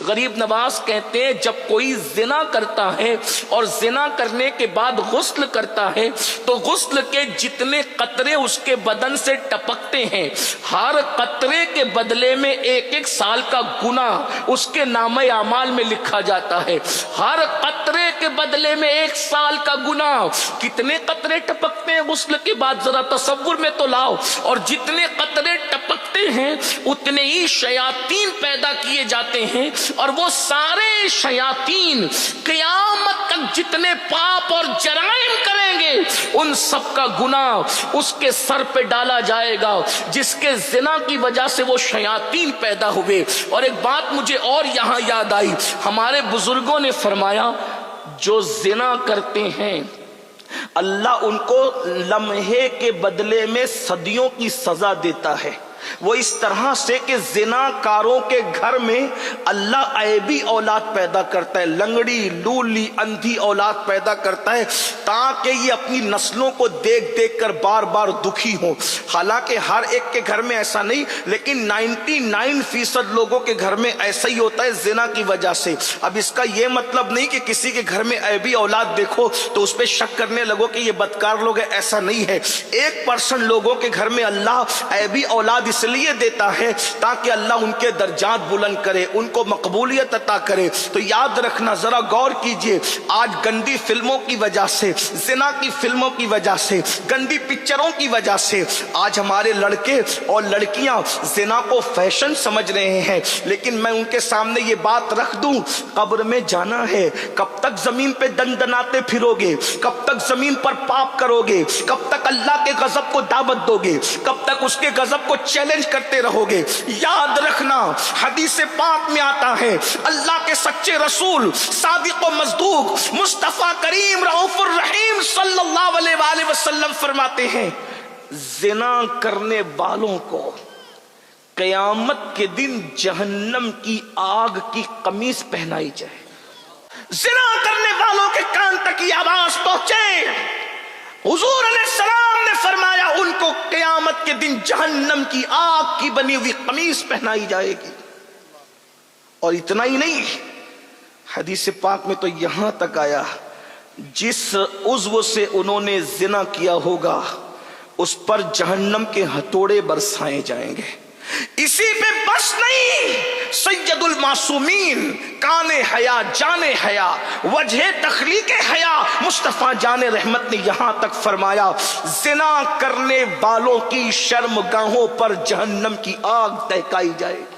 غریب نواز کہتے ہیں جب کوئی زنا کرتا ہے اور زنا کرنے کے بعد غسل کرتا ہے تو غسل کے جتنے قطرے اس کے بدن سے ٹپکتے ہیں، ہر قطرے کے بدلے میں 1 سال کا گناہ اس کے نامہ اعمال میں لکھا جاتا ہے۔ ہر قطرے کے بدلے میں 1 سال کا گناہ۔ کتنے قطرے ٹپکتے ہیں غسل کے بعد ذرا تصور میں تو لاؤ، اور جتنے قطرے ٹپکتے ہیں اتنے ہی شیاطین پیدا کیے جاتے ہیں، اور وہ سارے شیاطین قیامت تک جتنے پاپ اور جرائم کریں گے ان سب کا گناہ اس کے سر پہ ڈالا جائے گا جس کے زنا کی وجہ سے وہ شیاطین پیدا ہوئے۔ اور ایک بات مجھے اور یہاں یاد آئی، ہمارے بزرگوں نے فرمایا جو زنا کرتے ہیں اللہ ان کو لمحے کے بدلے میں صدیوں کی سزا دیتا ہے۔ وہ اس طرح سے کہ زنا کاروں کے گھر میں اللہ عیبی اولاد پیدا کرتا ہے، لنگڑی لولی اندھی اولاد پیدا کرتا ہے تاکہ یہ اپنی نسلوں کو دیکھ دیکھ کر بار بار دکھی ہوں۔ حالانکہ ہر ایک کے گھر میں ایسا نہیں، لیکن 99% لوگوں کے گھر میں ایسا ہی ہوتا ہے زنا کی وجہ سے۔ اب اس کا یہ مطلب نہیں کہ کسی کے گھر میں عیبی اولاد دیکھو تو اس پہ شک کرنے لگو کہ یہ بدکار لوگ ہیں، ایسا نہیں ہے۔ 1% لوگوں کے گھر میں اللہ عیبی اولاد اس لیے دیتا ہے تاکہ اللہ ان کے درجات بلند کرے، ان کو مقبولیت عطا کرے۔ تو یاد رکھنا، ذرا غور کیجئے، آج گندی فلموں کی وجہ سے، زنا کی فلموں کی وجہ سے، گندی پکچروں کی وجہ سے آج ہمارے لڑکے اور لڑکیاں زنا کو فیشن سمجھ رہے ہیں۔ لیکن میں ان کے سامنے یہ بات رکھ دوں، قبر میں جانا ہے، کب تک زمین پہ دندناتے پھرو گے؟ کب تک زمین پر پاپ کرو گے؟ کب تک اللہ کے غضب کو دعوت دو گے؟ کب تک اس کے غضب کو چیلنج کرتے رہو گے؟ یاد رکھنا، حدیث پاک میں آتا ہے اللہ کے سچے رسول صادق و مصدوق مصطفیٰ کریم رؤوف الرحیم صلی اللہ علیہ وآلہ وسلم فرماتے ہیں زنا کرنے والوں کو قیامت کے دن جہنم کی آگ کی قمیص پہنائی جائے۔ زنا کرنے والوں کے کان تک یہ آواز پہنچے، حضور علیہ السلام نے فرمایا ان کو قیامت کے دن جہنم کی آگ کی بنی ہوئی قمیص پہنائی جائے گی۔ اور اتنا ہی نہیں، حدیث پاک میں تو یہاں تک آیا جس عضو سے انہوں نے زنا کیا ہوگا اس پر جہنم کے ہتھوڑے برسائے جائیں گے۔ اسی پہ بس نہیں، سید المعصومین کان حیا جان حیا وجہ تخلیق حیا مصطفیٰ جان رحمت نے یہاں تک فرمایا زنا کرنے والوں کی شرم گاہوں پر جہنم کی آگ دہکائی جائے گی۔